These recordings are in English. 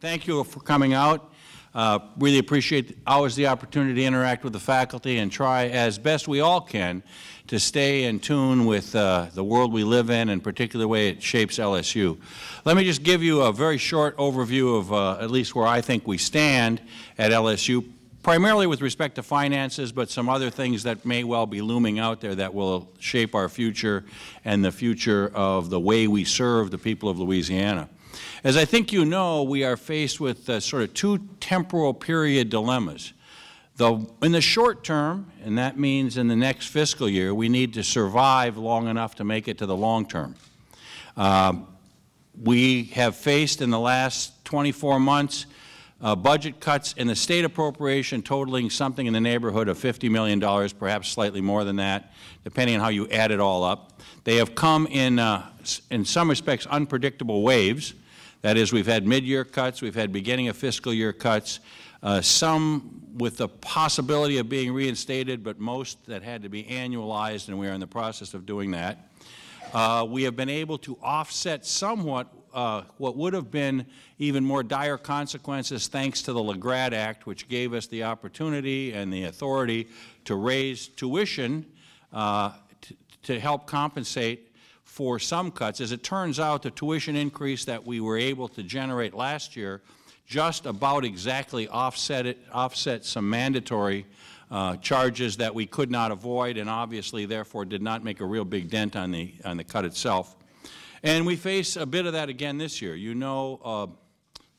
Thank you for coming out. Really appreciate always the opportunity to interact with the faculty and try as best we all can to stay in tune with the world we live in and particularly the way it shapes LSU. Let me just give you a very short overview of at least where I think we stand at LSU, primarily with respect to finances, but some other things that may well be looming out there that will shape our future and the future of the way we serve the people of Louisiana. As I think you know, we are faced with sort of two temporal period dilemmas. In the short term, and that means in the next fiscal year, we need to survive long enough to make it to the long term. We have faced in the last 24 months budget cuts in the state appropriation totaling something in the neighborhood of $50 million, perhaps slightly more than that, depending on how you add it all up. They have come in some respects, unpredictable waves. That is, we've had mid-year cuts, we've had beginning of fiscal year cuts, some with the possibility of being reinstated, but most that had to be annualized, and we are in the process of doing that. We have been able to offset somewhat what would have been even more dire consequences thanks to the LeGrad Act, which gave us the opportunity and the authority to raise tuition to help compensate for some cuts. As it turns out, the tuition increase that we were able to generate last year just about exactly offset some mandatory charges that we could not avoid and obviously therefore did not make a real big dent on the cut itself. And we face a bit of that again this year. You know,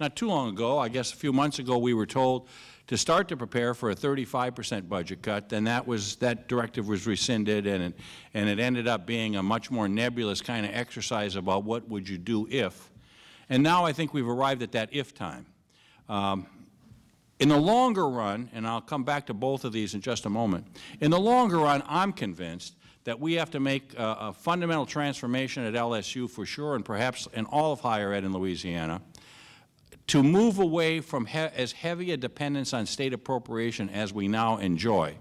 not too long ago, I guess a few months ago, we were told to start to prepare for a 35% budget cut. Then that directive was rescinded, and it ended up being a much more nebulous kind of exercise about what would you do if. And now I think we've arrived at that if time. In the longer run, and I'll come back to both of these in just a moment, in the longer run, I'm convinced that we have to make a fundamental transformation at LSU for sure, and perhaps in all of higher ed in Louisiana, to move away from as heavy a dependence on state appropriation as we now enjoy,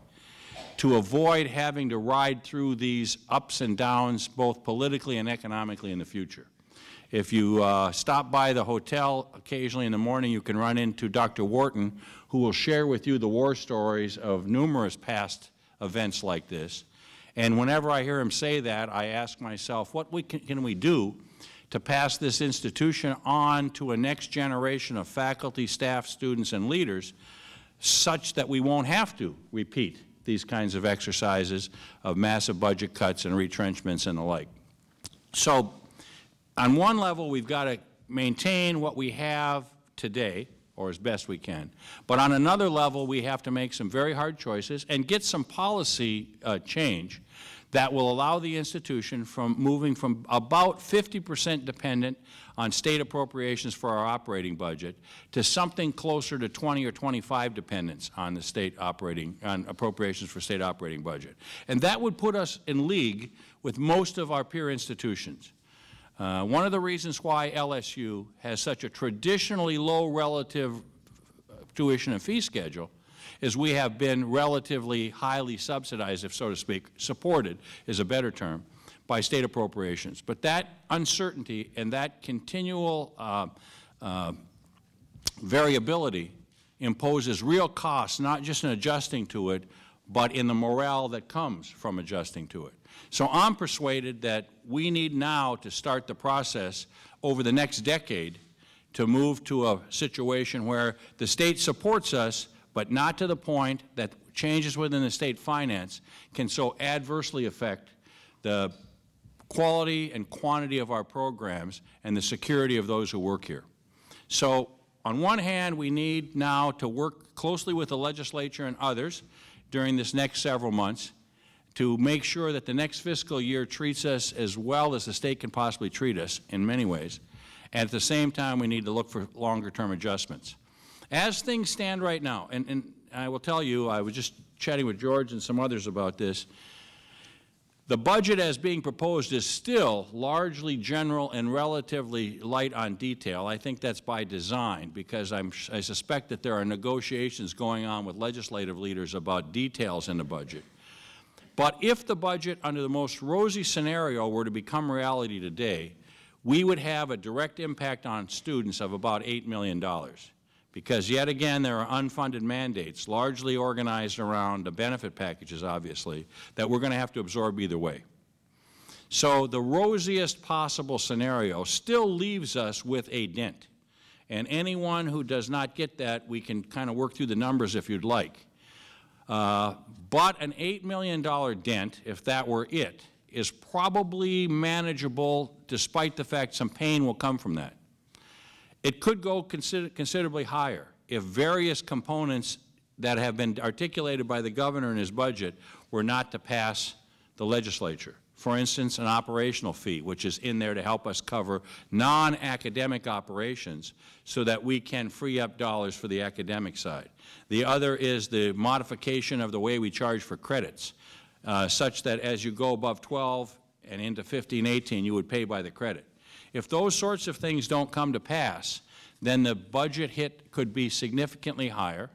to avoid having to ride through these ups and downs both politically and economically in the future. If you stop by the hotel occasionally in the morning, you can run into Dr. Wharton, who will share with you the war stories of numerous past events like this. And whenever I hear him say that, I ask myself, what can we do to pass this institution on to a next generation of faculty, staff, students, and leaders such that we won't have to repeat these kinds of exercises of massive budget cuts and retrenchments and the like. So on one level, we've got to maintain what we have today, or as best we can. But on another level, we have to make some very hard choices and get some policy change that will allow the institution from moving from about 50% dependent on state appropriations for our operating budget to something closer to 20 or 25 dependence on the state on appropriations for state operating budget. And that would put us in league with most of our peer institutions. One of the reasons why LSU has such a traditionally low relative tuition and fee schedule is we have been relatively highly subsidized, if so to speak, supported is a better term, by state appropriations. But that uncertainty and that continual variability imposes real costs, not just in adjusting to it, but in the morale that comes from adjusting to it. So I'm persuaded that we need now to start the process over the next decade to move to a situation where the state supports us, but not to the point that changes within the state finance can so adversely affect the quality and quantity of our programs and the security of those who work here. So on one hand, we need now to work closely with the legislature and others during this next several months to make sure that the next fiscal year treats us as well as the state can possibly treat us in many ways. And at the same time, we need to look for longer-term adjustments. As things stand right now, and I will tell you, I was just chatting with George and some others about this, the budget as being proposed is still largely general and relatively light on detail. I think that's by design because I suspect that there are negotiations going on with legislative leaders about details in the budget. But if the budget under the most rosy scenario were to become reality today, we would have a direct impact on students of about $8 million. Because yet again, there are unfunded mandates, largely organized around the benefit packages, obviously, that we're going to have to absorb either way. So the rosiest possible scenario still leaves us with a dent. And anyone who does not get that, we can kind of work through the numbers if you'd like. But an $8 million dent, if that were it, is probably manageable despite the fact some pain will come from that. It could go considerably higher if various components that have been articulated by the governor in his budget were not to pass the legislature. For instance, an operational fee, which is in there to help us cover non-academic operations so that we can free up dollars for the academic side. The other is the modification of the way we charge for credits, such that as you go above 12 and into 15, 18, you would pay by the credit. If those sorts of things don't come to pass, then the budget hit could be significantly higher,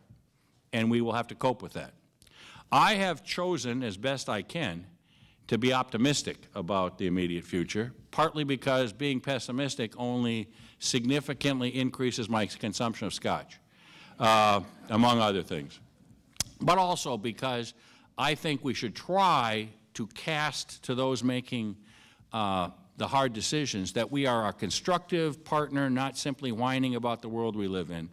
and we will have to cope with that. I have chosen, as best I can, to be optimistic about the immediate future, partly because being pessimistic only significantly increases my consumption of Scotch, among other things. But also because I think we should try to cast to those making the hard decisions that we are a constructive partner, not simply whining about the world we live in,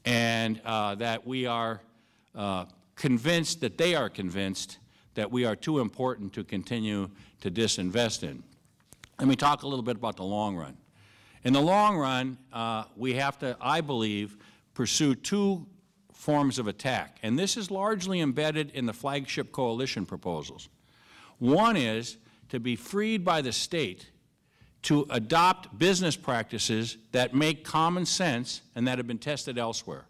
and that we are convinced that they are convinced that we are too important to continue to disinvest in. Let me talk a little bit about the long run. In the long run, we have to, I believe, pursue two forms of attack, and this is largely embedded in the Flagship Coalition proposals. One is to be freed by the state to adopt business practices that make common sense and that have been tested elsewhere.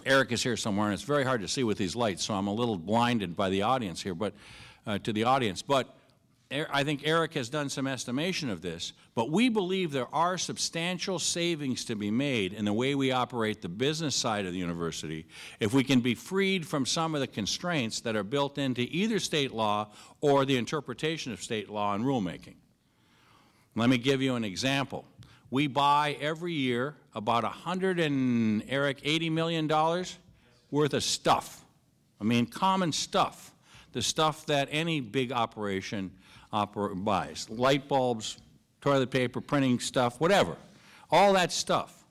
Eric is here somewhere, and it's very hard to see with these lights, so I'm a little blinded by the audience here, but to the audience. But I think Eric has done some estimation of this, but we believe there are substantial savings to be made in the way we operate the business side of the university if we can be freed from some of the constraints that are built into either state law or the interpretation of state law and rulemaking. Let me give you an example. We buy every year about $80 million worth of stuff. I mean, common stuff, the stuff that any big operation buys, light bulbs, toilet paper, printing stuff, whatever, all that stuff.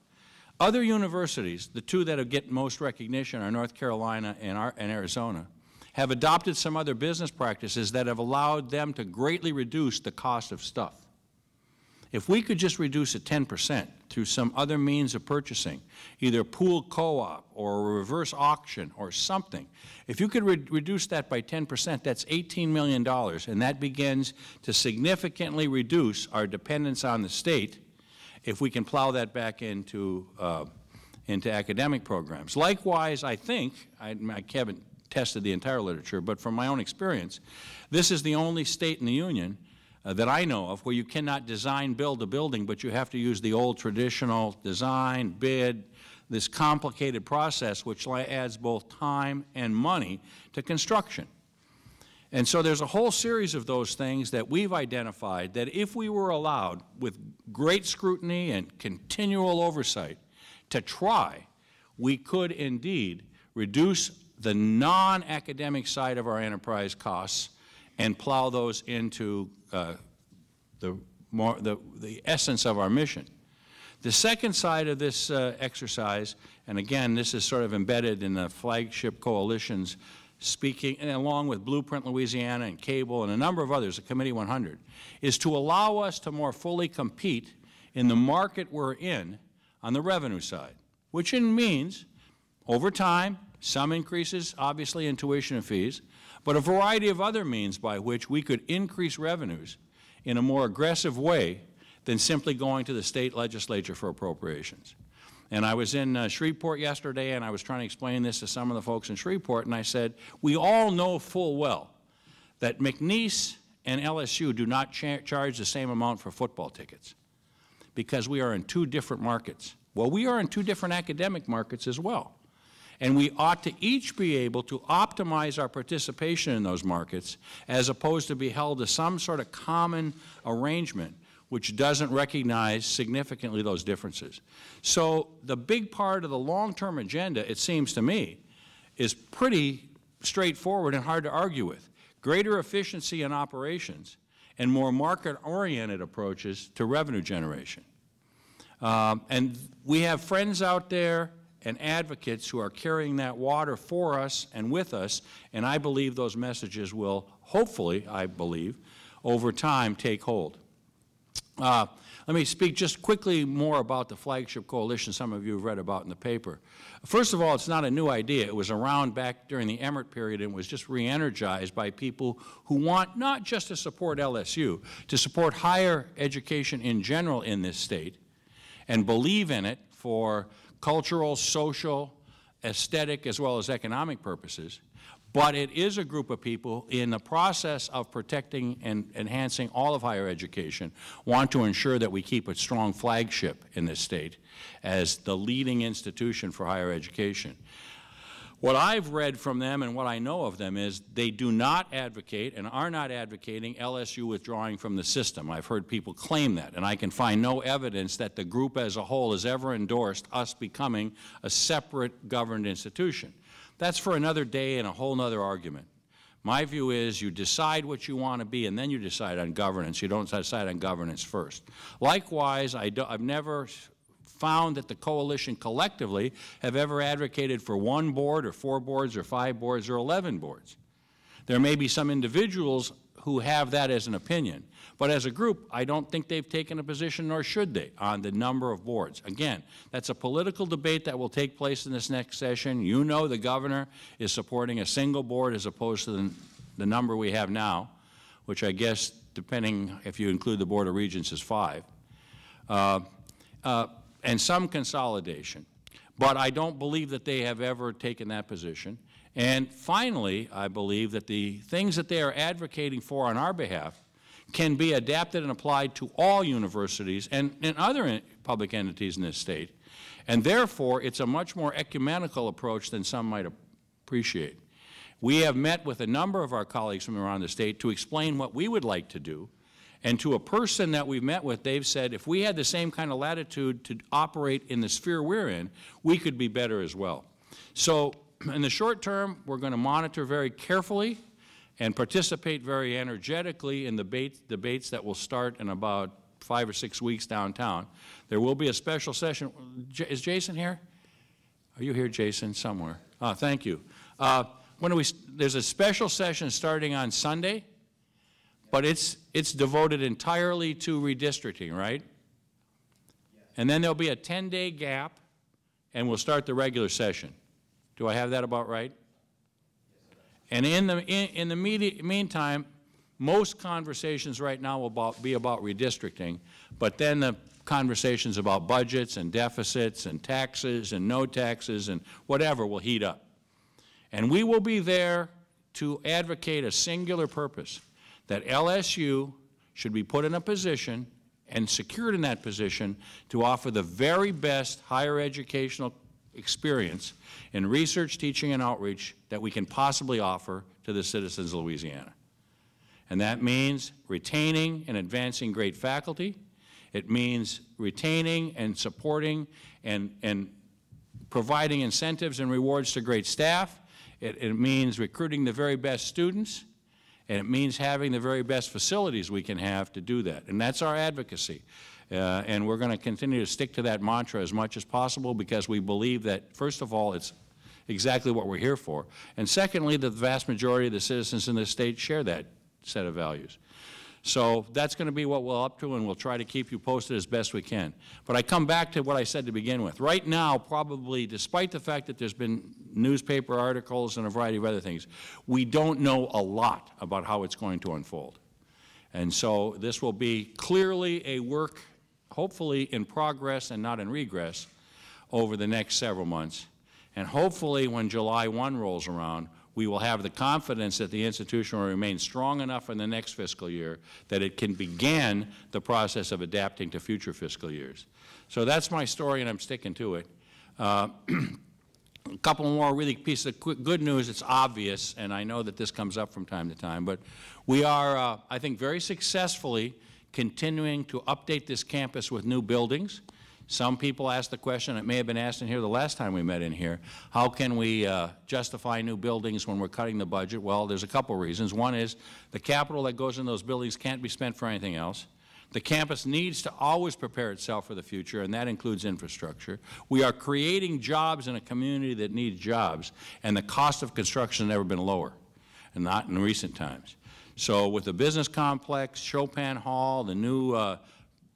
Other universities, the two that have get most recognition are North Carolina and Arizona, have adopted some other business practices that have allowed them to greatly reduce the cost of stuff. If we could just reduce it 10% through some other means of purchasing, either pooled co-op or a reverse auction or something, if you could reduce that by 10%, that's $18 million, and that begins to significantly reduce our dependence on the state if we can plow that back into academic programs. Likewise, I think, I haven't tested the entire literature, but from my own experience, this is the only state in the union that I know of where you cannot build a building, but you have to use the old traditional design, bid, this complicated process which adds both time and money to construction. And so there's a whole series of those things that we've identified that if we were allowed with great scrutiny and continual oversight to try, we could indeed reduce the non-academic side of our enterprise costs and plow those into the essence of our mission. The second side of this exercise, and again, this is sort of embedded in the Flagship Coalition's speaking, and along with Blueprint Louisiana and Cable and a number of others, the Committee 100, is to allow us to more fully compete in the market we're in on the revenue side, which means, over time, some increases, obviously, in tuition and fees, but a variety of other means by which we could increase revenues in a more aggressive way than simply going to the state legislature for appropriations. And I was in Shreveport yesterday, and I was trying to explain this to some of the folks in Shreveport, and I said, we all know full well that McNeese and LSU do not charge the same amount for football tickets because we are in two different markets. Well, we are in two different academic markets as well. And we ought to each be able to optimize our participation in those markets as opposed to be held to some sort of common arrangement which doesn't recognize significantly those differences. So the big part of the long-term agenda, it seems to me, is pretty straightforward and hard to argue with. Greater efficiency in operations and more market-oriented approaches to revenue generation. And we have friends out there and advocates who are carrying that water for us and with us, and I believe those messages will hopefully, I believe, over time take hold. Let me speak just quickly more about the Flagship Coalition some of you have read about in the paper. First of all, it's not a new idea. It was around back during the Emmert period and was just re-energized by people who want not just to support LSU, to support higher education in general in this state and believe in it for cultural, social, aesthetic, as well as economic purposes. But it is a group of people in the process of protecting and enhancing all of higher education, want to ensure that we keep a strong flagship in this state as the leading institution for higher education. What I've read from them and what I know of them is they do not advocate and are not advocating LSU withdrawing from the system. I've heard people claim that, and I can find no evidence that the group as a whole has ever endorsed us becoming a separate governed institution. That's for another day and a whole other argument. My view is you decide what you want to be and then you decide on governance. You don't decide on governance first. Likewise, I've never found that the coalition collectively have ever advocated for one board or 4 boards or 5 boards or 11 boards. There may be some individuals who have that as an opinion. But as a group, I don't think they've taken a position, nor should they, on the number of boards. Again, that's a political debate that will take place in this next session. You know the governor is supporting a single board as opposed to the number we have now, which I guess, depending if you include the Board of Regents, is 5. And some consolidation. But I don't believe that they have ever taken that position. And finally, I believe that the things that they are advocating for on our behalf can be adapted and applied to all universities and other public entities in this state. And therefore, it's a much more ecumenical approach than some might appreciate. We have met with a number of our colleagues from around the state to explain what we would like to do. And to a person that we've met with, they've said, if we had the same kind of latitude to operate in the sphere we're in, we could be better as well. So in the short term, we're going to monitor very carefully and participate very energetically in the debates that will start in about 5 or 6 weeks downtown. There will be a special session. Is Jason here? Are you here, Jason? Somewhere. Thank you. There's a special session starting on Sunday, but it's devoted entirely to redistricting, right? Yes. And then there'll be a 10-day gap, and we'll start the regular session. Do I have that about right? And in the meantime, most conversations right now will be about redistricting, but then the conversations about budgets and deficits and taxes and no taxes and whatever will heat up. And we will be there to advocate a singular purpose, that LSU should be put in a position and secured in that position to offer the very best higher educational experience in research, teaching, and outreach that we can possibly offer to the citizens of Louisiana. And that means retaining and advancing great faculty. It means retaining and supporting and providing incentives and rewards to great staff. It means recruiting the very best students. And it means having the very best facilities we can have to do that. And that's our advocacy. And we're going to continue to stick to that mantra as much as possible because we believe that, first of all, it's exactly what we're here for. And secondly, the vast majority of the citizens in this state share that set of values. So that's going to be what we're up to, and we'll try to keep you posted as best we can. But I come back to what I said to begin with. Right now, probably, despite the fact that there's been newspaper articles and a variety of other things, we don't know a lot about how it's going to unfold. And so this will be clearly a work, hopefully in progress and not in regress, over the next several months. And hopefully when July 1 rolls around, we will have the confidence that the institution will remain strong enough in the next fiscal year that it can begin the process of adapting to future fiscal years. So that's my story, and I'm sticking to it. A couple more really pieces of good news. It's obvious, and I know that this comes up from time to time, but we are, I think, very successfully continuing to update this campus with new buildings. Some people ask the question, it may have been asked in here the last time we met in here, how can we justify new buildings when we're cutting the budget? Well, there's a couple reasons. One is the capital that goes in those buildings can't be spent for anything else. The campus needs to always prepare itself for the future, and that includes infrastructure. We are creating jobs in a community that needs jobs, and the cost of construction has never been lower, and not in recent times. So with the business complex, Chopin Hall, the new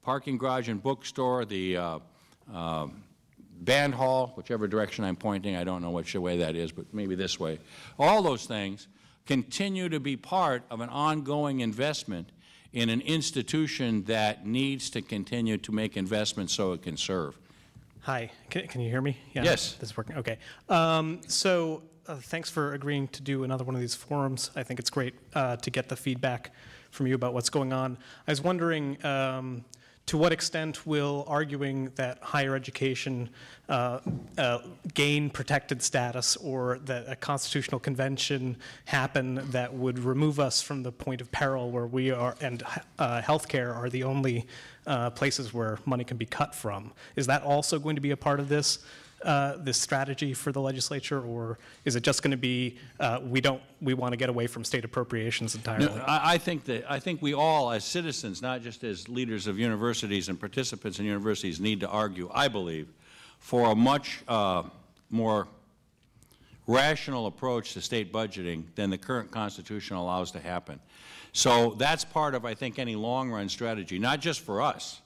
parking garage and bookstore, the band hall, whichever direction I'm pointing, I don't know which way that is, but maybe this way. All those things continue to be part of an ongoing investment in an institution that needs to continue to make investments so it can serve. Hi, can you hear me? Yeah, yes. This is working, okay. Thanks for agreeing to do another one of these forums. I think it's great to get the feedback from you about what's going on. I was wondering, to what extent will arguing that higher education gain protected status, or that a constitutional convention happen that would remove us from the point of peril where we are, and healthcare are the only places where money can be cut from? Is that also going to be a part of this strategy for the legislature, or is it just going to be we want to get away from state appropriations entirely? No, I think we all, as citizens, not just as leaders of universities and participants in universities, need to argue, I believe, for a much more rational approach to state budgeting than the current Constitution allows to happen. So that's part of, I think, any long-run strategy, not just for us,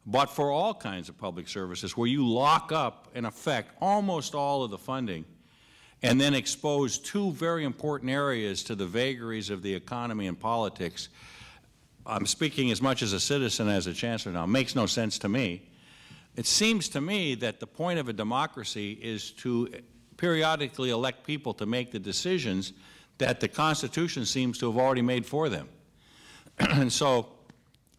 but for all kinds of public services, where you lock up, in effect, almost all of the funding and then expose two very important areas to the vagaries of the economy and politics. I'm speaking as much as a citizen as a chancellor now. It makes no sense to me. It seems to me that the point of a democracy is to periodically elect people to make the decisions that the Constitution seems to have already made for them. And so,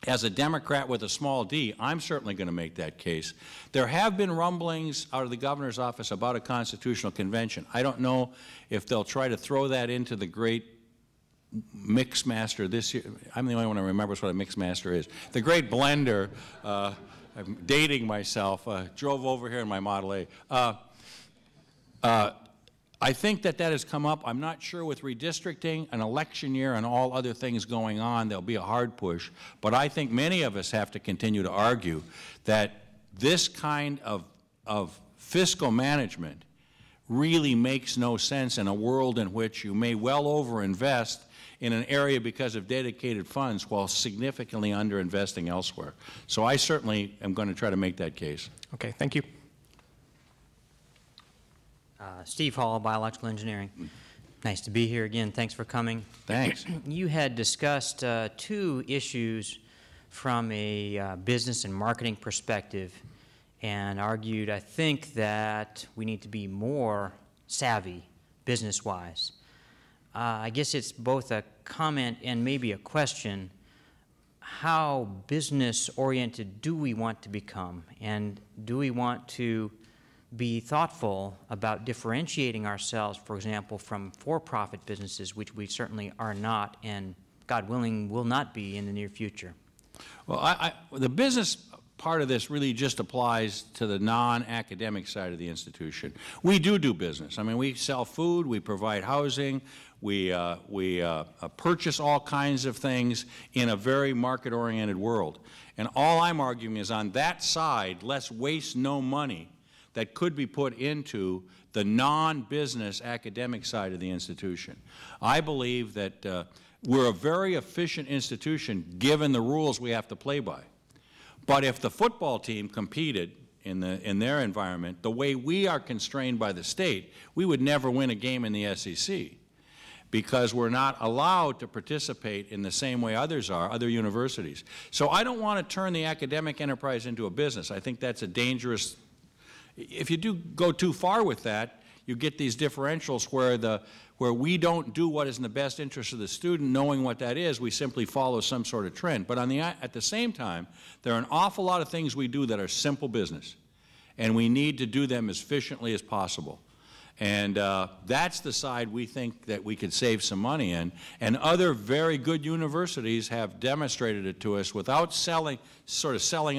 as a Democrat with a small d, I'm certainly going to make that case. There have been rumblings out of the governor's office about a constitutional convention. I don't know if they'll try to throw that into the great mix master this year. I'm the only one who remembers what a mix master is. The great blender, I'm dating myself, drove over here in my Model A. I think that has come up. I'm not sure with redistricting, an election year, and all other things going on, there'll be a hard push. But I think many of us have to continue to argue that this kind of fiscal management really makes no sense in a world in which you may well overinvest in an area because of dedicated funds while significantly underinvesting elsewhere. So I certainly am going to try to make that case. Okay, thank you. Steve Hall, Biological Engineering. Nice to be here again. Thanks for coming. Thanks. You had discussed two issues from a business and marketing perspective and argued, I think, that we need to be more savvy business-wise. I guess it's both a comment and maybe a question. How business-oriented do we want to become? And do we want to be thoughtful about differentiating ourselves, for example, from for-profit businesses, which we certainly are not, and God willing, will not be in the near future? Well, the business part of this really just applies to the non-academic side of the institution. We do business. I mean, we sell food, we provide housing, we purchase all kinds of things in a very market-oriented world. And all I'm arguing is on that side, let's waste no money that could be put into the non-business academic side of the institution. I believe that we're a very efficient institution given the rules we have to play by. But if the football team competed in their environment the way we are constrained by the state, we would never win a game in the SEC, because we're not allowed to participate in the same way others are, other universities. So I don't want to turn the academic enterprise into a business. I think that's a dangerous. If you do go too far with that, you get these differentials where we don't do what is in the best interest of the student, knowing what that is. We simply follow some sort of trend. But at the same time, there are an awful lot of things we do that are simple business, and we need to do them as efficiently as possible. And that's the side we think that we could save some money in. And other very good universities have demonstrated it to us without selling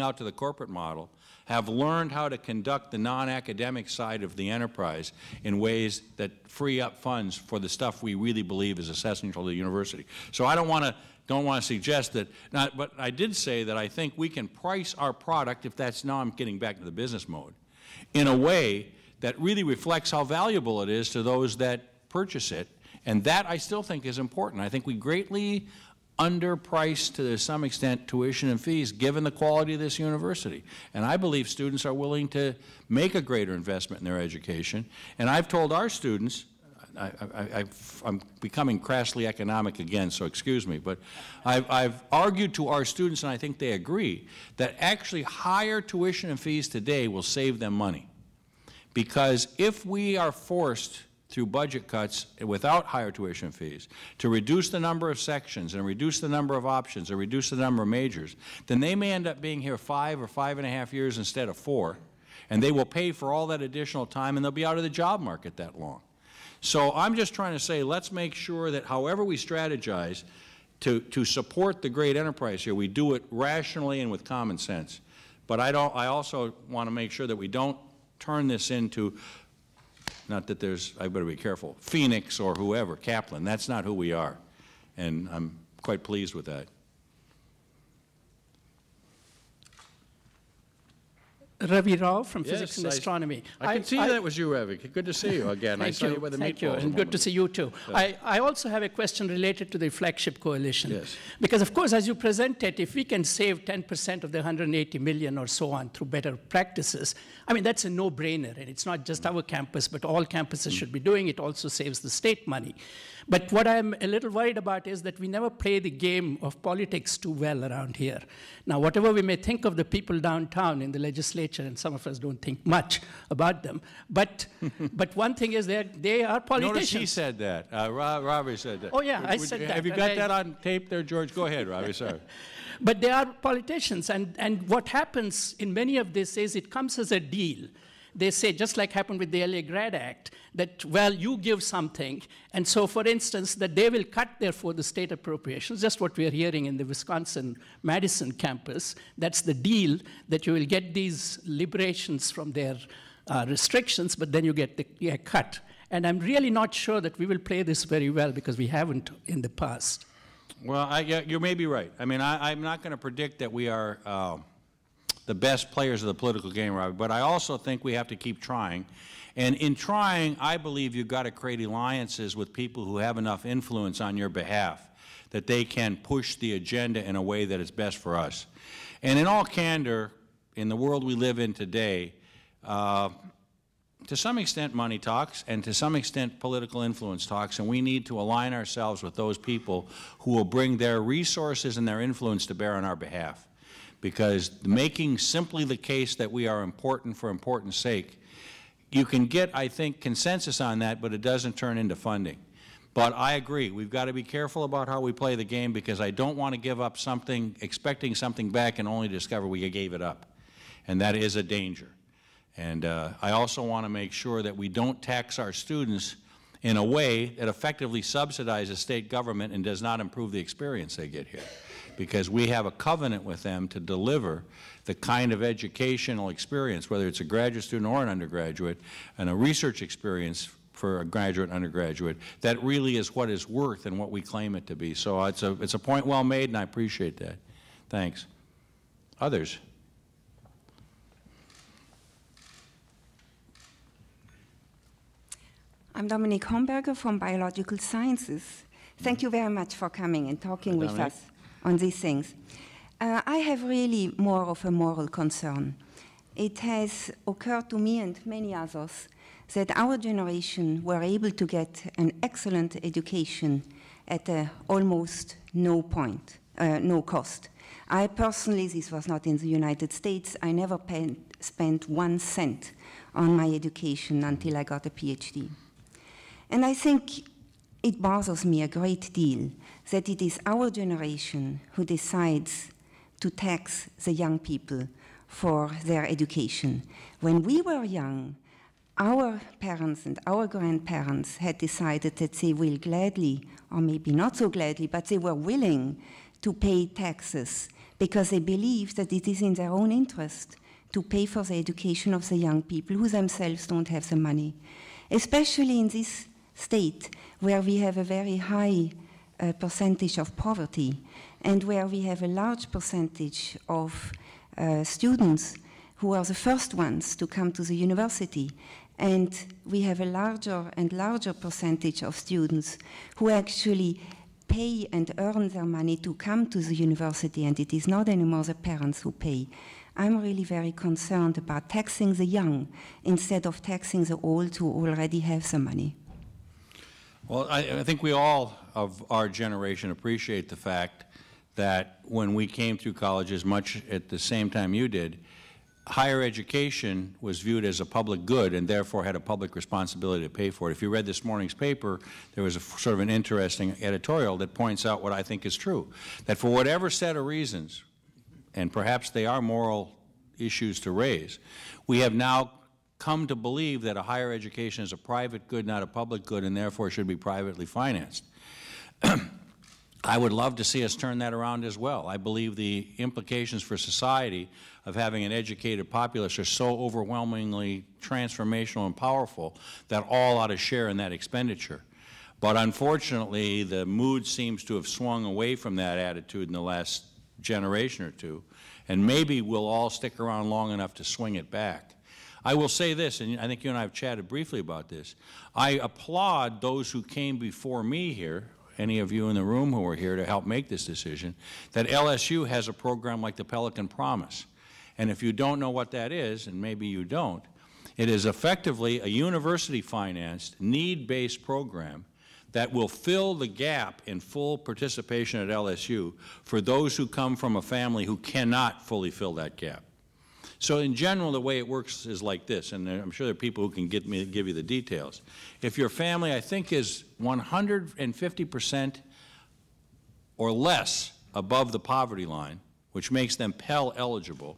out to the corporate model, have learned how to conduct the non-academic side of the enterprise in ways that free up funds for the stuff we really believe is essential to the university. So I don't want to suggest that, but I did say that I think we can price our product, if that's, now I'm getting back to the business mode, in a way that really reflects how valuable it is to those that purchase it. And that I still think is important. I think we greatly underpriced, to some extent, tuition and fees given the quality of this university. And I believe students are willing to make a greater investment in their education. And I've told our students, I'm becoming crassly economic again, so excuse me, but I've argued to our students, and I think they agree, that actually higher tuition and fees today will save them money. Because if we are forced through budget cuts without higher tuition fees to reduce the number of sections and reduce the number of options or reduce the number of majors, then they may end up being here 5 or 5.5 years instead of 4, and they will pay for all that additional time, and they'll be out of the job market that long. So I'm just trying to say, let's make sure that however we strategize to support the great enterprise here, we do it rationally and with common sense. But I also want to make sure that we don't turn this into, not that there's, I better be careful, Phoenix or whoever, Kaplan. That's not who we are. And I'm quite pleased with that. Ravi Rao from Yes, Physics and Astronomy. I can see that was you, Ravi. Good to see you again. I saw you with the Thank you, and good to see you too. Yeah. I also have a question related to the Flagship Coalition. Yes. Because of course, as you presented, if we can save 10% of the 180 million or so on through better practices, I mean, that's a no-brainer. And it's not just our campus, but all campuses should be doing it. Also saves the state money. But what I'm a little worried about is that we never play the game of politics too well around here. Now, whatever we may think of the people downtown in the legislature, and some of us don't think much about them, but one thing is they are politicians. Notice he said that. Ravi said that. Oh, yeah, I said that. Have you got that on tape there, George? Go ahead, Ravi, sorry. But they are politicians, and what happens in many of this is it comes as a deal. They say, just like happened with the LA Grad Act, that, well, you give something, and so, for instance, that they will cut, therefore, the state appropriations, just what we are hearing in the Wisconsin-Madison campus. That's the deal, that you will get these liberations from their restrictions, but then you get the cut. And I'm really not sure that we will play this very well, because we haven't in the past. Well, you may be right. I mean, I'm not going to predict that we are the best players of the political game, Robbie, but I also think we have to keep trying. And in trying, I believe you've got to create alliances with people who have enough influence on your behalf that they can push the agenda in a way that is best for us. And in all candor, in the world we live in today, to some extent money talks, and to some extent political influence talks, and we need to align ourselves with those people who will bring their resources and their influence to bear on our behalf. Because making simply the case that we are important for importance sake, you can get, I think, consensus on that, but it doesn't turn into funding. But I agree, we've got to be careful about how we play the game, because I don't want to give up something, expecting something back and only discover we gave it up. And that is a danger. And I also want to make sure that we don't tax our students in a way that effectively subsidizes state government and does not improve the experience they get here. Because we have a covenant with them to deliver the kind of educational experience, whether it's a graduate student or an undergraduate, and a research experience for a graduate and undergraduate, that really is what is worth and what we claim it to be. So it's a point well made, and I appreciate that. Thanks. Others? I'm Dominique Homberger from Biological Sciences. Thank you very much for coming and talking with us on these things. I have really more of a moral concern. It has occurred to me and many others that our generation were able to get an excellent education at almost no cost. I personally, this was not in the United States, I never spent 1 cent on my education until I got a PhD. And I think it bothers me a great deal that it is our generation who decides to tax the young people for their education. When we were young, our parents and our grandparents had decided that they will gladly, or maybe not so gladly, but they were willing to pay taxes because they believe that it is in their own interest to pay for the education of the young people who themselves don't have the money. Especially in this state where we have a very high percentage of poverty and where we have a large percentage of students who are the first ones to come to the university. And we have a larger and larger percentage of students who actually pay and earn their money to come to the university, and it is not anymore the parents who pay. I'm really very concerned about taxing the young instead of taxing the old who already have the money. Well, I think we all of our generation appreciate the fact that when we came through colleges, much at the same time you did, higher education was viewed as a public good and therefore had a public responsibility to pay for it. If you read this morning's paper, there was a sort of an interesting editorial that points out what I think is true, that for whatever set of reasons, and perhaps they are moral issues to raise, we have now come to believe that a higher education is a private good, not a public good, and therefore should be privately financed. I would love to see us turn that around as well. I believe the implications for society of having an educated populace are so overwhelmingly transformational and powerful that all ought to share in that expenditure. But unfortunately, the mood seems to have swung away from that attitude in the last generation or two, and maybe we'll all stick around long enough to swing it back. I will say this, and I think you and I have chatted briefly about this. I applaud those who came before me here, any of you in the room who are here to help make this decision, that LSU has a program like the Pelican Promise. And if you don't know what that is, and maybe you don't, it is effectively a university-financed, need-based program that will fill the gap in full participation at LSU for those who come from a family who cannot fully fill that gap. So in general, the way it works is like this, and I'm sure there are people who can give you the details. If your family, I think, is 150% or less above the poverty line, which makes them Pell eligible,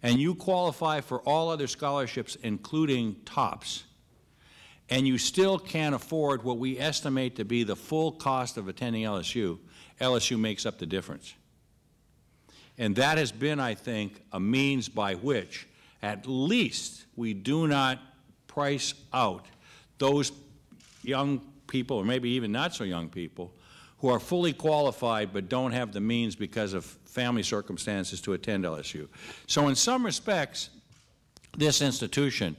and you qualify for all other scholarships, including TOPS, and you still can't afford what we estimate to be the full cost of attending LSU, LSU makes up the difference. And that has been, I think, a means by which at least we do not price out those young people, or maybe even not so young people, who are fully qualified but don't have the means because of family circumstances to attend LSU. So in some respects, this institution,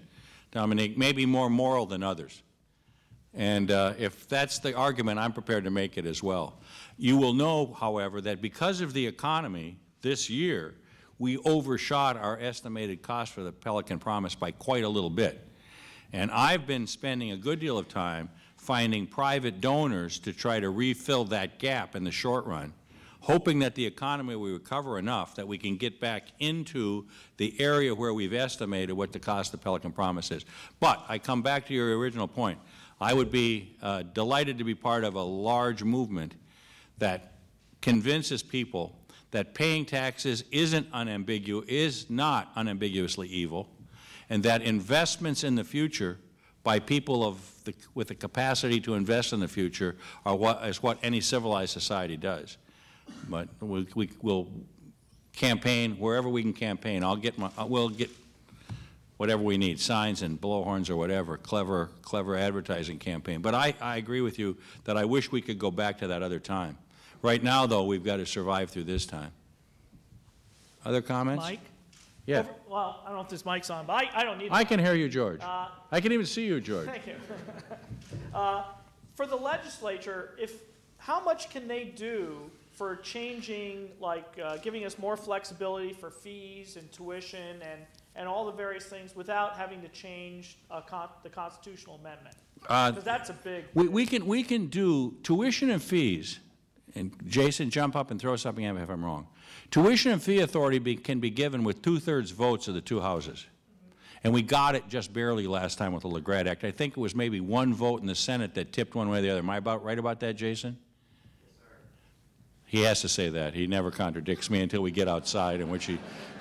Dominique, may be more moral than others. And if that's the argument, I'm prepared to make it as well. You will know, however, that because of the economy, this year, we overshot our estimated cost for the Pelican Promise by quite a little bit. And I've been spending a good deal of time finding private donors to try to refill that gap in the short run, hoping that the economy will recover enough that we can get back into the area where we've estimated what the cost of the Pelican Promise is. But I come back to your original point. I would be delighted to be part of a large movement that convinces people that paying taxes is not unambiguously evil, and that investments in the future by people with the capacity to invest in the future is what any civilized society does. But we'll campaign wherever we can campaign. We'll get whatever we need, signs and blowhorns or whatever, clever advertising campaign. But I agree with you that I wish we could go back to that other time. Right now, though, we've got to survive through this time. Other comments? Mike? Yeah. Well, I don't know if this mic's on, but I don't need it. I can hear you, George. I can even see you, George. Thank you. For the legislature, how much can they do for changing, like giving us more flexibility for fees and tuition and all the various things without having to change the constitutional amendment? Because that's a big... We can do tuition and fees. And Jason, jump up and throw something at me if I'm wrong. Tuition and fee authority can be given with 2/3 votes of the two houses. And we got it just barely last time with the LeGrad Act. I think it was maybe one vote in the Senate that tipped one way or the other. Am I right about that, Jason? Yes, sir. He has to say that. He never contradicts me until we get outside, in which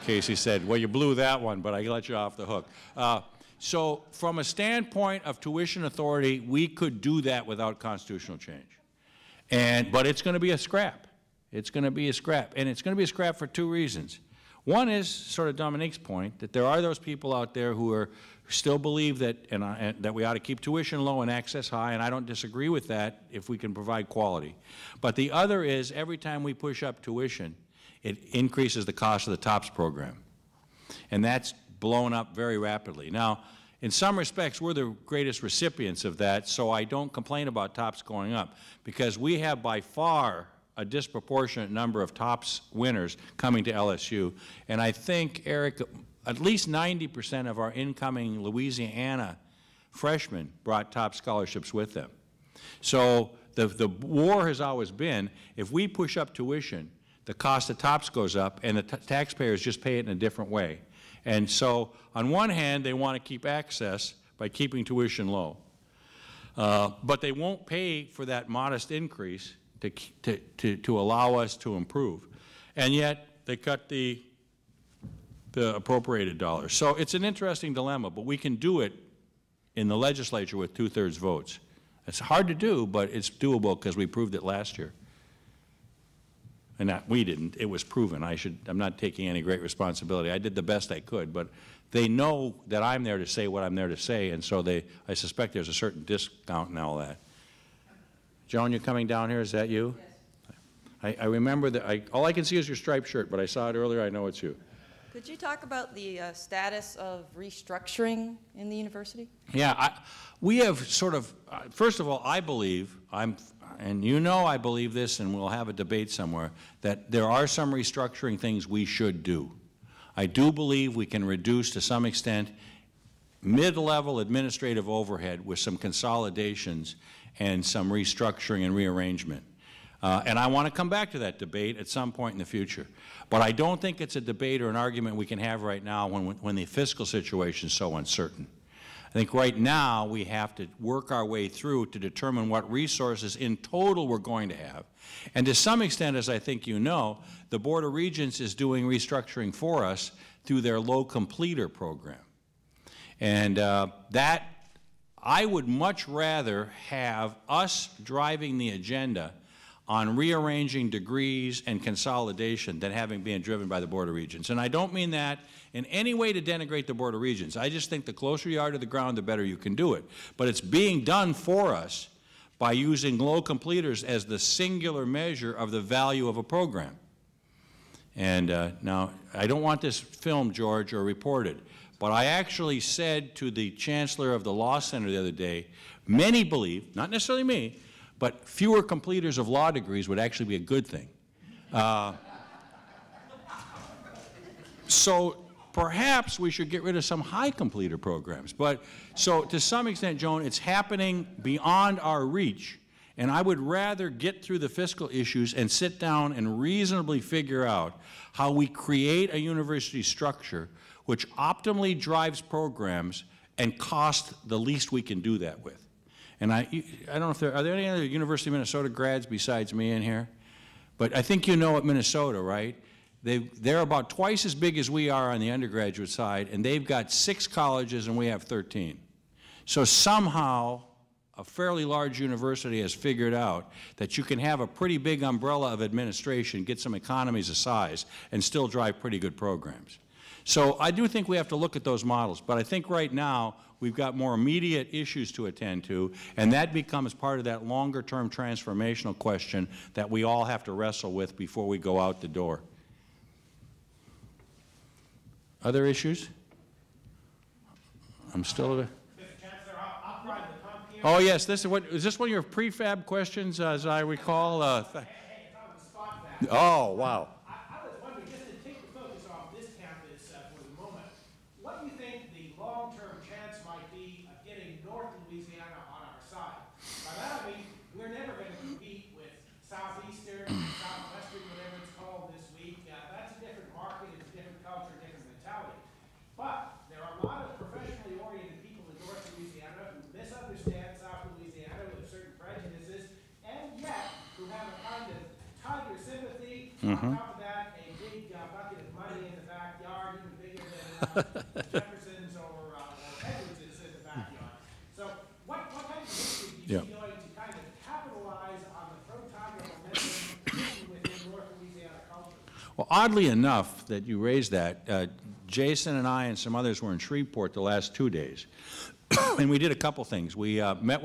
case he said, well, you blew that one, but I let you off the hook. So from a standpoint of tuition authority, we could do that without constitutional change. But it's going to be a scrap. It's going to be a scrap. And it's going to be a scrap for two reasons. One is sort of Dominique's point, that there are those people out there who still believe that, that we ought to keep tuition low and access high, and I don't disagree with that if we can provide quality. But the other is, every time we push up tuition, it increases the cost of the TOPS program. And that's blown up very rapidly. Now, in some respects, we're the greatest recipients of that, so I don't complain about TOPS going up, because we have by far a disproportionate number of TOPS winners coming to LSU. And I think, Eric, at least 90% of our incoming Louisiana freshmen brought TOPS scholarships with them. So the war has always been, if we push up tuition, the cost of TOPS goes up, and the taxpayers just pay it in a different way. And so, on one hand, they want to keep access by keeping tuition low. But they won't pay for that modest increase to allow us to improve. And yet, they cut the appropriated dollars. So it's an interesting dilemma, but we can do it in the legislature with 2/3 votes. It's hard to do, but it's doable because we proved it last year. And we didn't, it was proven. I'm not taking any great responsibility. I did the best I could, but they know that I'm there to say what I'm there to say, and so I suspect there's a certain discount in all that. Joan, you're coming down here, is that you? Yes. I remember that, all I can see is your striped shirt, but I saw it earlier, I know it's you. Could you talk about the status of restructuring in the university? Yeah, we have sort of, first of all, I believe, and you know I believe this, and we'll have a debate somewhere, that there are some restructuring things we should do. I do believe we can reduce, to some extent, mid-level administrative overhead with some consolidations and some restructuring and rearrangement. And I want to come back to that debate at some point in the future. But I don't think it's a debate or an argument we can have right now when the fiscal situation is so uncertain. I think right now we have to work our way through to determine what resources in total we're going to have. And to some extent, as I think you know, the Board of Regents is doing restructuring for us through their low completer program. And that, I would much rather have us driving the agenda on rearranging degrees and consolidation than having been driven by the Board of Regents. And I don't mean that in any way to denigrate the Board of Regents. I just think the closer you are to the ground, the better you can do it. But it's being done for us by using low completers as the singular measure of the value of a program. And now, I don't want this filmed, George, or reported, but I actually said to the Chancellor of the Law Center the other day, many believe, not necessarily me, but fewer completers of law degrees would actually be a good thing. So perhaps we should get rid of some high completer programs. But so to some extent, Joan, it's happening beyond our reach. And I would rather get through the fiscal issues and sit down and reasonably figure out how we create a university structure which optimally drives programs and costs the least we can do that with. And I don't know if are there any other University of Minnesota grads besides me in here? But I think you know at Minnesota, right? They're about twice as big as we are on the undergraduate side, and they've got 6 colleges and we have 13. So somehow a fairly large university has figured out that you can have a pretty big umbrella of administration, get some economies of size, and still drive pretty good programs. So I do think we have to look at those models, but I think right now we've got more immediate issues to attend to, and that becomes part of that longer-term transformational question that we all have to wrestle with before we go out the door. Other issues? I'm still... Mr. Chancellor, I'll provide the pump here. Oh, yes. Is this one of your prefab questions, as I recall? Hey, it's on the spot back. Oh, wow. I was wondering, just to take the focus off this campus for the moment, what do you think the long-term chance might be of getting North Louisiana on our side? By that I mean, we're never going to compete with Southeastern, Southwestern, whatever it's called this week. That's a different market, it's a different culture, different mentality. But there are a lot of professionally oriented people in North Louisiana who misunderstand South Louisiana with certain prejudices, and yet who have a kind of tiger sympathy top of that, a big bucket of money in the backyard, even bigger than Jefferson's or Edwards's in the backyard. So what kind of history do you see going to kind of capitalize on the pro-Tiger momentum within North Louisiana culture? Well, oddly enough that you raised that, Jason and I and some others were in Shreveport the last 2 days, and we did a couple things. We met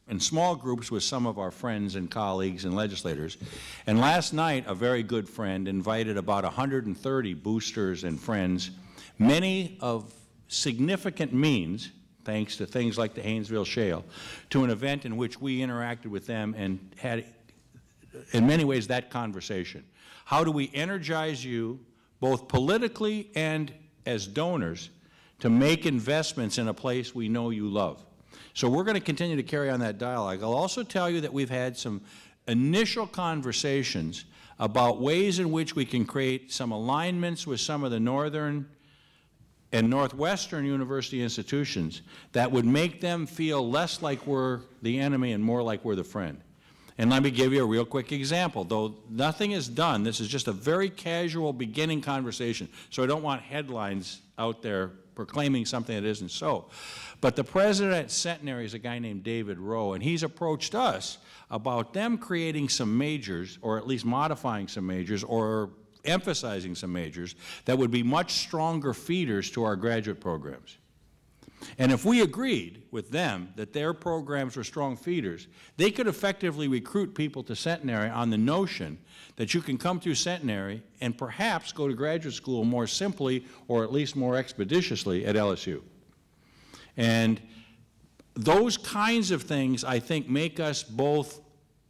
in small groups with some of our friends and colleagues and legislators, and last night a very good friend invited about 130 boosters and friends, many of significant means, thanks to things like the Haynesville Shale, to an event in which we interacted with them and had, in many ways, that conversation. How do we energize you, both politically and as donors, to make investments in a place we know you love? So we're going to continue to carry on that dialogue. I'll also tell you that we've had some initial conversations about ways in which we can create some alignments with some of the northern and northwestern university institutions that would make them feel less like we're the enemy and more like we're the friend. And let me give you a real quick example. Though nothing is done, this is just a very casual beginning conversation, so I don't want headlines out there proclaiming something that isn't so. But the president at Centenary is a guy named David Rowe, and he's approached us about them creating some majors, or at least modifying some majors, or emphasizing some majors that would be much stronger feeders to our graduate programs. And if we agreed with them that their programs were strong feeders, they could effectively recruit people to Centenary on the notion that you can come through Centenary and perhaps go to graduate school more simply, or at least more expeditiously, at LSU. And those kinds of things, I think, make us both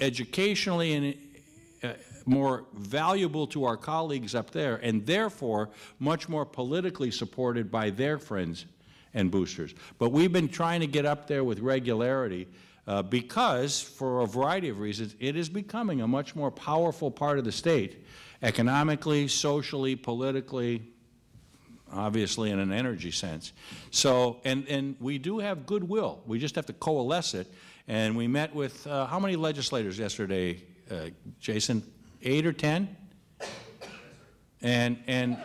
educationally and more valuable to our colleagues up there, and therefore much more politically supported by their friends and boosters. But we've been trying to get up there with regularity because, for a variety of reasons, it is becoming a much more powerful part of the state, economically, socially, politically, obviously in an energy sense. So, and we do have goodwill. We just have to coalesce it. And we met with, how many legislators yesterday, Jason? 8 or 10? And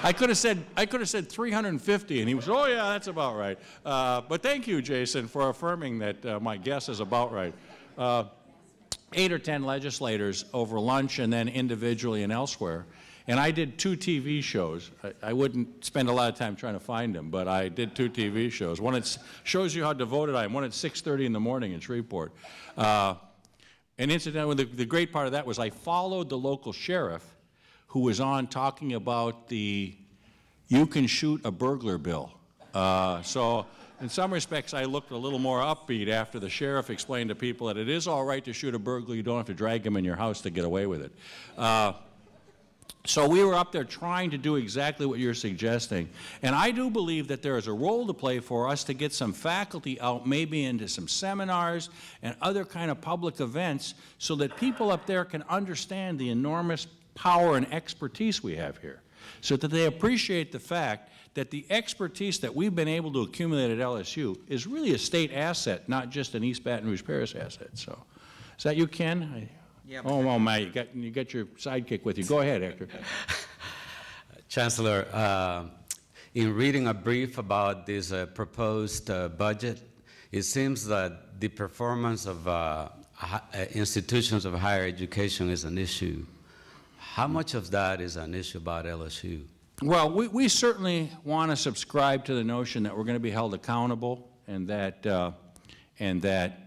I could have said 350, and he was, oh yeah, that's about right. But thank you, Jason, for affirming that my guess is about right. 8 or 10 legislators over lunch and then individually and elsewhere. And I did 2 TV shows. I wouldn't spend a lot of time trying to find them, but I did 2 TV shows. One that shows you how devoted I am. One at 6:30 in the morning in Shreveport. And incidentally, the great part of that was I followed the local sheriff who was on talking about the you can shoot a burglar bill. So in some respects, I looked a little more upbeat after the sheriff explained to people that it is all right to shoot a burglar. You don't have to drag him in your house to get away with it. So we were up there trying to do exactly what you're suggesting. And I do believe that there is a role to play for us to get some faculty out, maybe into some seminars and other kind of public events, so that people up there can understand the enormous power and expertise we have here, so that they appreciate the fact that the expertise that we've been able to accumulate at LSU is really a state asset, not just an East Baton Rouge Parish asset. So, is that you, Ken? Yeah, oh, Matt, you got your sidekick with you. Go ahead, Hector. Chancellor, in reading a brief about this proposed budget, it seems that the performance of institutions of higher education is an issue. How much of that is an issue about LSU? Well, we certainly want to subscribe to the notion that we're going to be held accountable, and that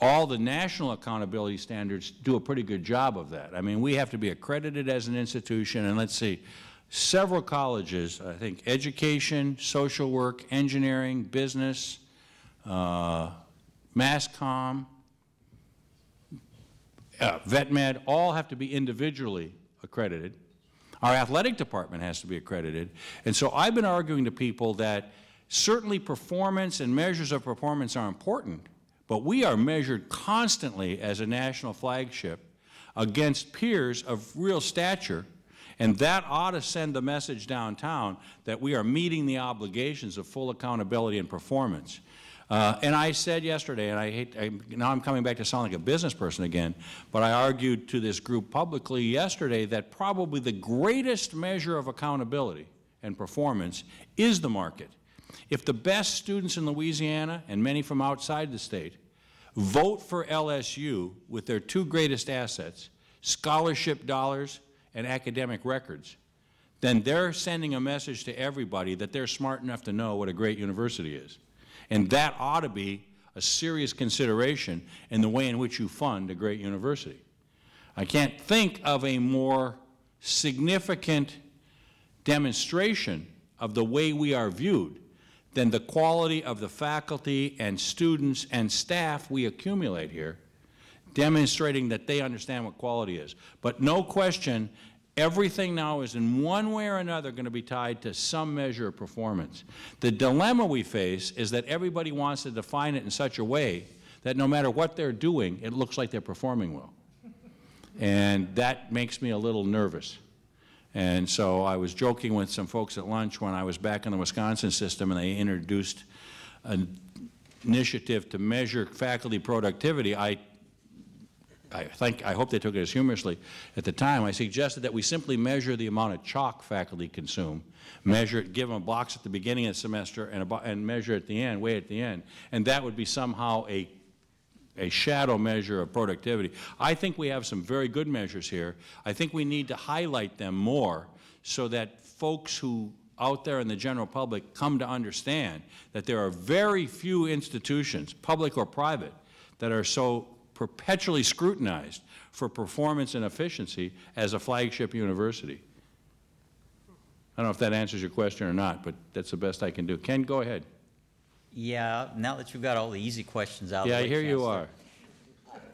all the national accountability standards do a pretty good job of that. I mean, we have to be accredited as an institution, and let's see, several colleges, I think education, social work, engineering, business, mass comm, vet med, all have to be individually accredited. Our athletic department has to be accredited. And so I've been arguing to people that certainly performance and measures of performance are important, but we are measured constantly as a national flagship against peers of real stature, and that ought to send the message downtown that we are meeting the obligations of full accountability and performance. And I said yesterday, and now I'm coming back to sound like a business person again, but I argued to this group publicly yesterday that probably the greatest measure of accountability and performance is the market. If the best students in Louisiana, and many from outside the state, vote for LSU with their two greatest assets, scholarship dollars and academic records, then they're sending a message to everybody that they're smart enough to know what a great university is. And that ought to be a serious consideration in the way in which you fund a great university. I can't think of a more significant demonstration of the way we are viewed than the quality of the faculty and students and staff we accumulate here, demonstrating that they understand what quality is. But no question, everything now is in one way or another going to be tied to some measure of performance. The dilemma we face is that everybody wants to define it in such a way that no matter what they're doing, it looks like they're performing well. And that makes me a little nervous. And so I was joking with some folks at lunch when I was back in the Wisconsin system and they introduced an initiative to measure faculty productivity. I hope they took it as humorously. At the time, I suggested that we simply measure the amount of chalk faculty consume, measure it, give them blocks at the beginning of the semester and measure at the end, way at the end. And that would be somehow a shadow measure of productivity. I think we have some very good measures here. I think we need to highlight them more so that folks who out there in the general public come to understand that there are very few institutions, public or private, that are so perpetually scrutinized for performance and efficiency as a flagship university. I don't know if that answers your question or not, but that's the best I can do. Ken, go ahead. Yeah, now that you've got all the easy questions out of the way, Yeah, here you are.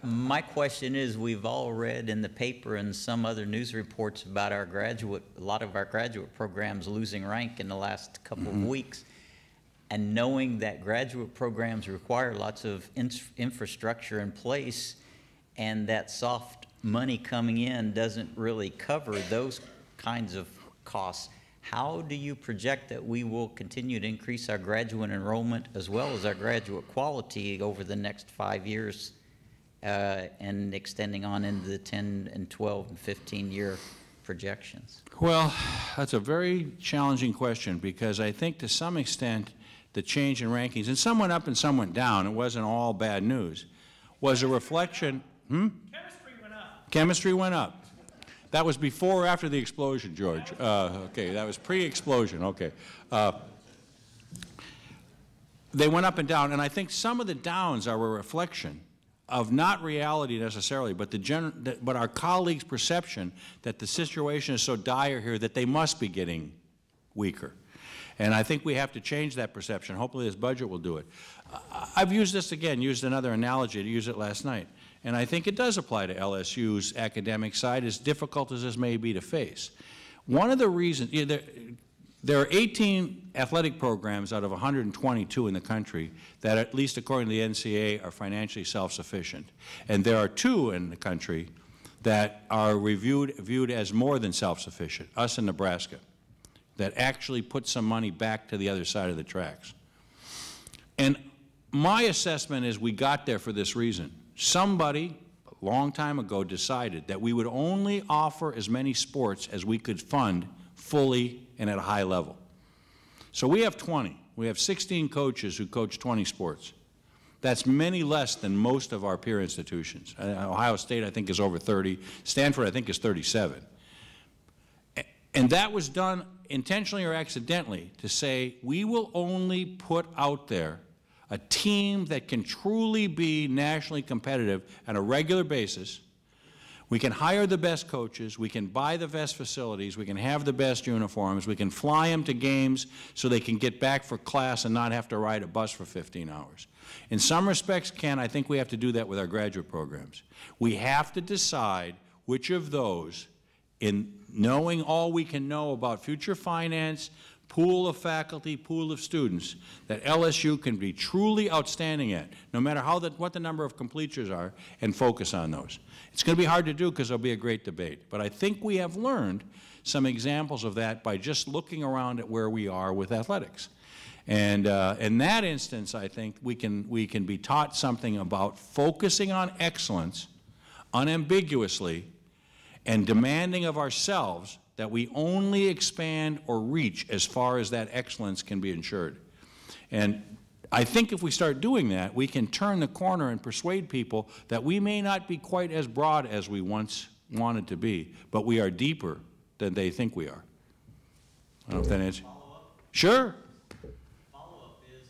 My question is, we've all read in the paper and some other news reports about a lot of our graduate programs losing rank in the last couple of weeks. And knowing that graduate programs require lots of infrastructure in place and that soft money coming in doesn't really cover those kinds of costs, how do you project that we will continue to increase our graduate enrollment as well as our graduate quality over the next 5 years and extending on into the 10 and 12 and 15-year projections? Well, that's a very challenging question because I think to some extent the change in rankings, and some went up and some went down, it wasn't all bad news, was a reflection. Chemistry went up. Chemistry went up. That was before or after the explosion, George? Okay, that was pre-explosion, okay. They went up and down, and I think some of the downs are a reflection of not reality necessarily, but but our colleagues' perception that the situation is so dire here that they must be getting weaker. And I think we have to change that perception. Hopefully this budget will do it. I've used this again, used another analogy, to use it last night. And I think it does apply to LSU's academic side, as difficult as this may be to face. One of the reasons, there are 18 athletic programs out of 122 in the country that, at least according to the NCAA, are financially self-sufficient. And there are 2 in the country that are viewed as more than self-sufficient, us and Nebraska, that actually put some money back to the other side of the tracks. And my assessment is we got there for this reason. Somebody a long time ago decided that we would only offer as many sports as we could fund fully and at a high level. So we have 20. We have 16 coaches who coach 20 sports. That's many less than most of our peer institutions. Ohio State, I think, is over 30. Stanford, I think, is 37. And that was done intentionally or accidentally to say we will only put out there a team that can truly be nationally competitive on a regular basis. We can hire the best coaches, we can buy the best facilities, we can have the best uniforms, we can fly them to games so they can get back for class and not have to ride a bus for 15 hours. In some respects, Ken, I think we have to do that with our graduate programs. We have to decide which of those, in knowing all we can know about future finance, pool of faculty, pool of students that LSU can be truly outstanding at, no matter what the number of completers are, and focus on those. It's going to be hard to do because there'll be a great debate, but I think we have learned some examples of that by just looking around at where we are with athletics. And in that instance, I think we can be taught something about focusing on excellence unambiguously and demanding of ourselves that we only expand or reach as far as that excellence can be ensured. And I think if we start doing that, we can turn the corner and persuade people that we may not be quite as broad as we once wanted to be, but we are deeper than they think we are. I don't know if that answers. Follow-up? Sure. Follow-up is,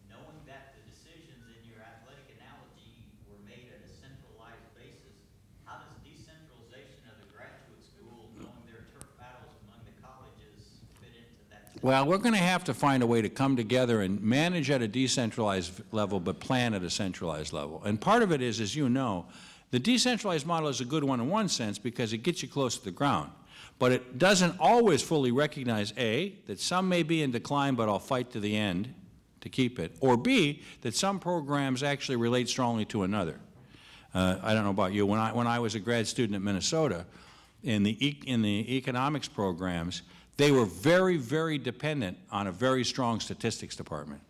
knowing that the decisions in your athletic analogy were made at a centralized basis, how does decentralization of the graduate school, knowing their turf battles among the colleges, fit into that? Well, we're going to have to find a way to come together and manage at a decentralized level, but plan at a centralized level. And part of it is, as you know, the decentralized model is a good one in one sense because it gets you close to the ground. But it doesn't always fully recognize, A, that some may be in decline, but I'll fight to the end to keep it, or B, that some programs actually relate strongly to another. I don't know about you. When I was a grad student at Minnesota, in the economics programs, they were very, very dependent on a very strong statistics department.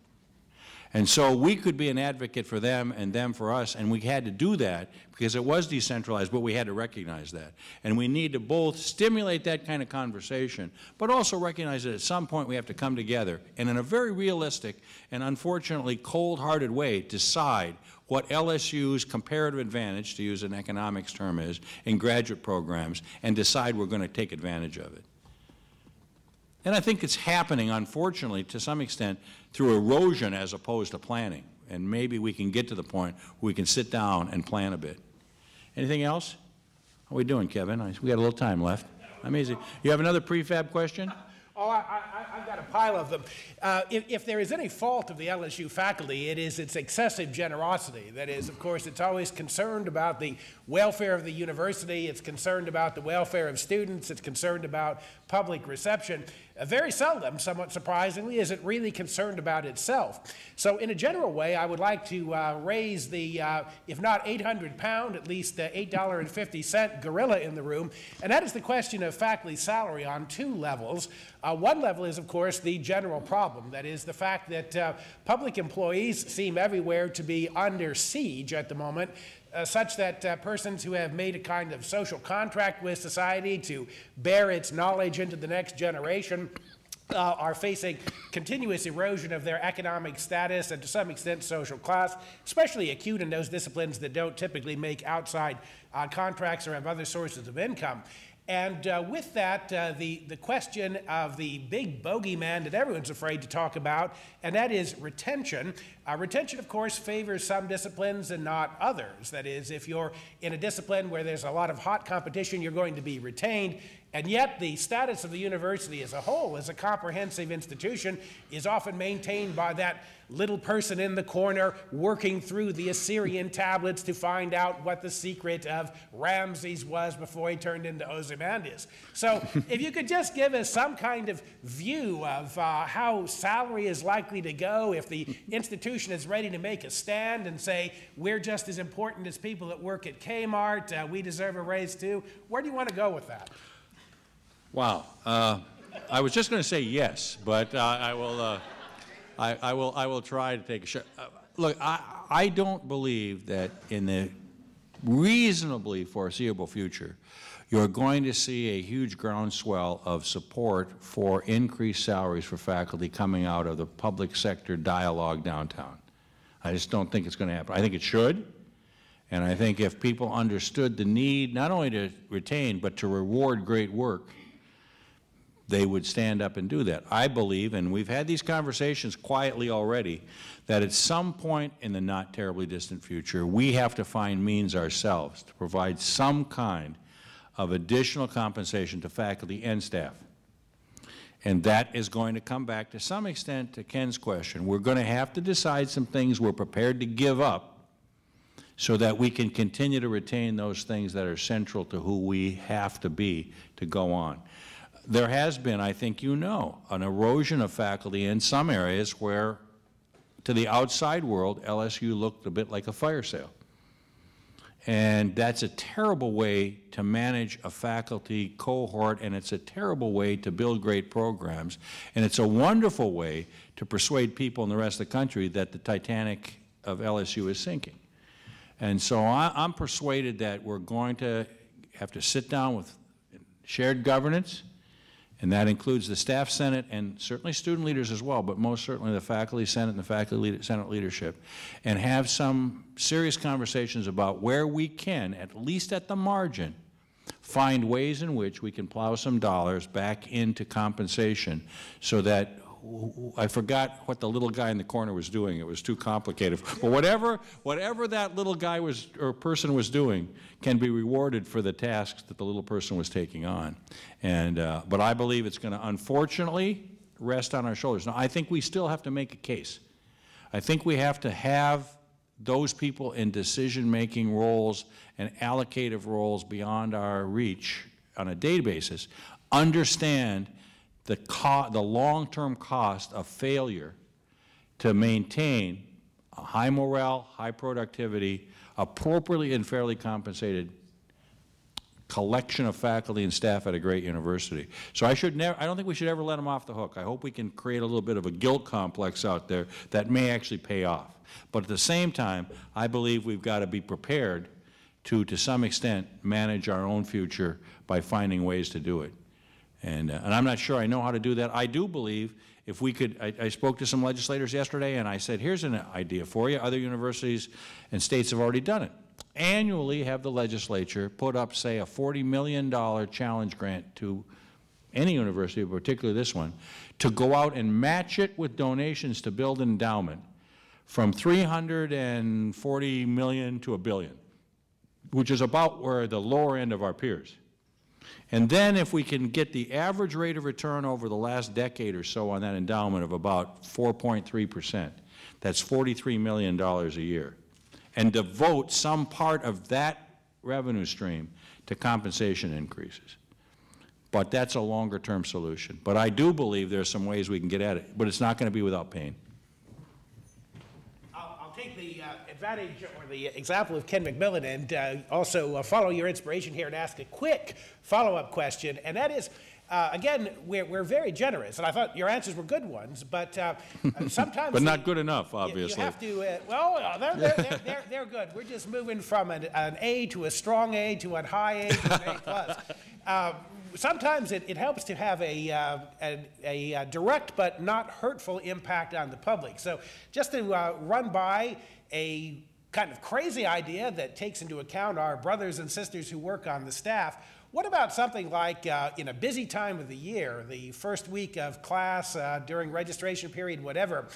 And so we could be an advocate for them and them for us, and we had to do that because it was decentralized, but we had to recognize that. And we need to both stimulate that kind of conversation, but also recognize that at some point we have to come together and in a very realistic and unfortunately cold-hearted way decide what LSU's comparative advantage, to use an economics term, is in graduate programs and decide we're going to take advantage of it. And I think it's happening, unfortunately, to some extent, through erosion as opposed to planning. And maybe we can get to the point where we can sit down and plan a bit. Anything else? How are we doing, Kevin? We got a little time left. Amazing. You have another prefab question? Oh, I've got a pile of them. If there is any fault of the LSU faculty, it is its excessive generosity. That is, of course, it's always concerned about the welfare of the university. It's concerned about the welfare of students. It's concerned about public reception. Very seldom, somewhat surprisingly, is it really concerned about itself. So in a general way, I would like to raise the, if not 800-pound, at least $8.50 gorilla in the room, and that is the question of faculty salary on two levels. One level is, of course, the general problem. That is the fact that public employees seem everywhere to be under siege at the moment, such that persons who have made a kind of social contract with society to bear its knowledge into the next generation are facing continuous erosion of their economic status and to some extent social class, especially acute in those disciplines that don't typically make outside contracts or have other sources of income. And with that, the question of the big bogeyman that everyone's afraid to talk about, and that is retention. Retention, of course, favors some disciplines and not others. That is, if you're in a discipline where there's a lot of hot competition, you're going to be retained. And yet the status of the university as a whole, as a comprehensive institution, is often maintained by that little person in the corner working through the Assyrian tablets to find out what the secret of Ramses was before he turned into Ozymandias. So if you could just give us some kind of view of how salary is likely to go, if the institution is ready to make a stand and say, we're just as important as people that work at Kmart, we deserve a raise too, where do you want to go with that? Wow. I was just going to say yes, but I will try to take a shot. Look, I don't believe that in the reasonably foreseeable future you're going to see a huge groundswell of support for increased salaries for faculty coming out of the public sector dialogue downtown. I just don't think it's going to happen. I think it should. And I think if people understood the need not only to retain but to reward great work, they would stand up and do that. I believe, and we've had these conversations quietly already, that at some point in the not terribly distant future, we have to find means ourselves to provide some kind of additional compensation to faculty and staff. And that is going to come back to some extent to Ken's question. We're going to have to decide some things we're prepared to give up so that we can continue to retain those things that are central to who we have to be to go on. there has been, I think you know, an erosion of faculty in some areas where, to the outside world, LSU looked a bit like a fire sale. And that's a terrible way to manage a faculty cohort, and it's a terrible way to build great programs. And it's a wonderful way to persuade people in the rest of the country that the Titanic of LSU is sinking. And so I'm persuaded that we're going to have to sit down with shared governance, and that includes the staff senate and certainly student leaders as well, but most certainly the faculty senate and the faculty senate leadership, and have some serious conversations about where we can, at least at the margin, find ways in which we can plow some dollars back into compensation so that, I forgot what the little guy in the corner was doing. It was too complicated. But whatever that little guy was, or person was doing, can be rewarded for the tasks that the little person was taking on. And, but I believe it's going to, unfortunately, rest on our shoulders. Now, I think we still have to make a case. I think we have to have those people in decision-making roles and allocative roles beyond our reach on a daily basis understand the long-term cost of failure to maintain a high morale, high productivity, appropriately and fairly compensated collection of faculty and staff at a great university. So I don't think we should ever let them off the hook. I hope we can create a little bit of a guilt complex out there that may actually pay off. But at the same time, I believe we've got to be prepared to some extent, manage our own future by finding ways to do it. And I'm not sure I know how to do that. I do believe if we could, I spoke to some legislators yesterday and I said, here's an idea for you. Other universities and states have already done it. Annually have the legislature put up, say, a $40 million challenge grant to any university, particularly this one, to go out and match it with donations to build an endowment from $340 million to $1 billion, which is about where the lower end of our peers. And then if we can get the average rate of return over the last decade or so on that endowment of about 4.3%, that's $43 million a year, and devote some part of that revenue stream to compensation increases. But that's a longer-term solution. But I do believe there's some ways we can get at it, but it's not going to be without pain. I'll take the advantage or the example of Ken McMillan and also follow your inspiration here and ask a quick follow-up question, and that is, again, we're very generous, and I thought your answers were good ones, but sometimes... but not good enough, obviously. You have to, well, they're good. We're just moving from an A to a strong A to a high A to an A+. Sometimes it helps to have a direct but not hurtful impact on the public. So just to run by a kind of crazy idea that takes into account our brothers and sisters who work on the staff, what about something like in a busy time of the year, the first week of class, during registration period, whatever,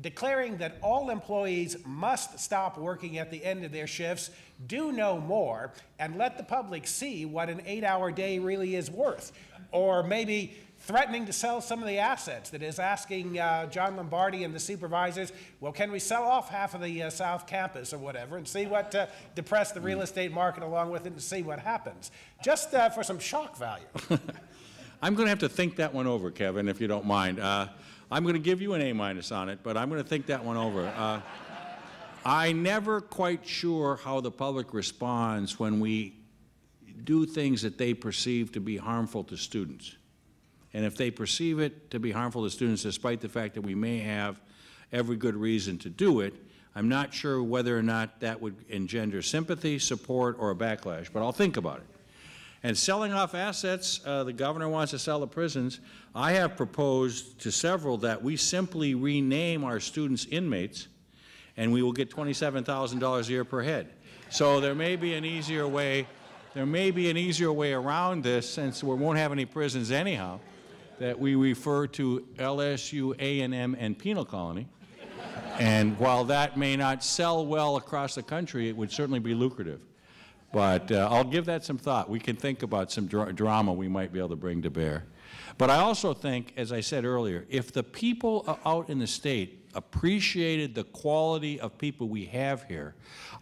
declaring that all employees must stop working at the end of their shifts, do no more, and let the public see what an 8-hour day really is worth? Or maybe threatening to sell some of the assets, that is asking John Lombardi and the supervisors, well, can we sell off half of the South Campus or whatever and see what, depress the real estate market along with it and see what happens, just for some shock value. I'm going to have to think that one over, Kevin, if you don't mind. I'm going to give you an A- on it, but I'm going to think that one over. I'm never quite sure how the public responds when we do things that they perceive to be harmful to students. And if they perceive it to be harmful to students, despite the fact that we may have every good reason to do it, I'm not sure whether or not that would engender sympathy, support, or a backlash, but I'll think about it. And selling off assets, the governor wants to sell the prisons. I have proposed to several that we simply rename our students inmates, and we will get $27,000 a year per head. So there may be an easier way. There may be an easier way around this, since we won't have any prisons anyhow, that we refer to LSU, A&M, and Penal Colony. And while that may not sell well across the country, it would certainly be lucrative. But I'll give that some thought. We can think about some drama we might be able to bring to bear. But I also think, as I said earlier, if the people out in the state appreciated the quality of people we have here,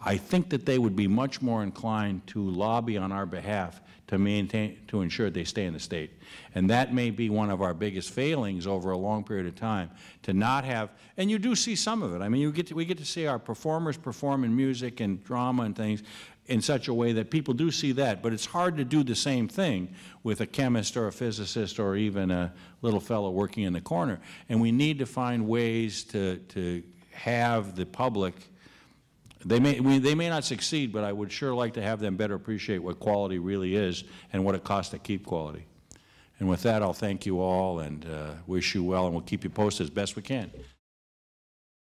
I think that they would be much more inclined to lobby on our behalf to ensure they stay in the state. And that may be one of our biggest failings over a long period of time, to not have, and you do see some of it. I mean, we get to see our performers perform in music and drama and things in such a way that people do see that, but it's hard to do the same thing with a chemist or a physicist or even a little fellow working in the corner. And we need to find ways to have the public, they may not succeed, but I would sure like to have them better appreciate what quality really is and what it costs to keep quality. And with that, I'll thank you all and wish you well, and we'll keep you posted as best we can.